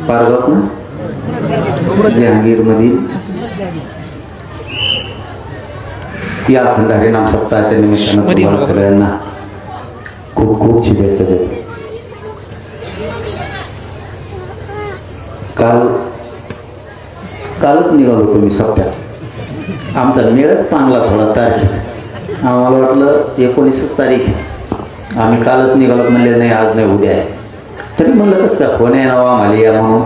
पारगाव ना जहांगीर मधील या अखंड हरिनाम सप्ताहाच्या निमित्तानं तुम्हाला सगळ्यांना खूप खूप शुभेच्छा देतो. कालच निघालो तुम्ही सप्त्यात. आमचा मेळच चांगला थोडा तारीख आम्हाला वाटलं 19 तारीख आहे. आम्ही कालच निघालो म्हणले नाही आज नाही उद्या आहे. तरी म्हणलं कसं का फोन आहे नावा आम्हाला या म्हणून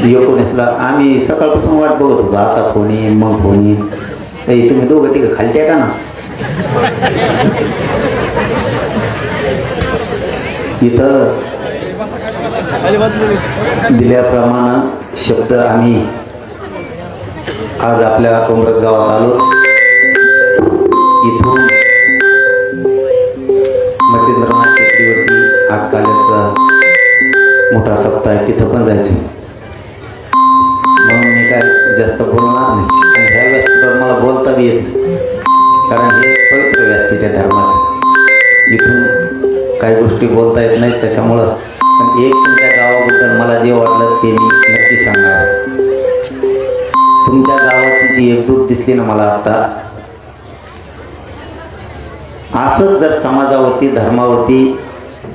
19ला आम्ही सकाळपासून वाट बघत होतो. आता फोन येईन मग फोन येईन. तुम्ही दोघं तिघं खालच्या का ना इथं दिल्याप्रमाणे शब्द आम्ही आज आपल्या कोंबरत गावात आलो. इथून मध्यंतरनाथ टेकडीवरती आज काल्याचा मोठा सप्ताह आहे, तिथं पण जायचं. म्हणून मी काय जास्त बोलणार नाही आणि ह्या व्यासपीठावर मला बोलता बी येत नाही, कारण हे पवित्र व्यासपीठ आहे धर्माचं. इथून काही गोष्टी बोलता येत नाहीत त्याच्यामुळं. पण एक तुमच्या गावाबद्दल मला जे वाटलं ते मी नक्की सांगणार. तुमच्या गावाची जी एकजूट दिसली ना मला आता, असंच जर समाजावरती धर्मावरती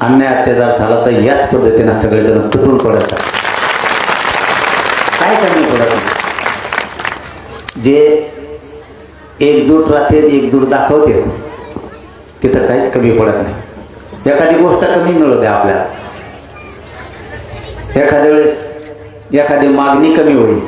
अन्याय अत्याचार झाला तर याच पद्धतीनं सगळेजण तुटून पडतात. काय कमी पडत नाही. जे एकजूट राहते एकजूट दाखवते तिथं काहीच कमी पडत नाही. एखादी गोष्ट कमी मिळू द्या आपल्याला, एखाद्या वेळेस एखादी मागणी कमी होईल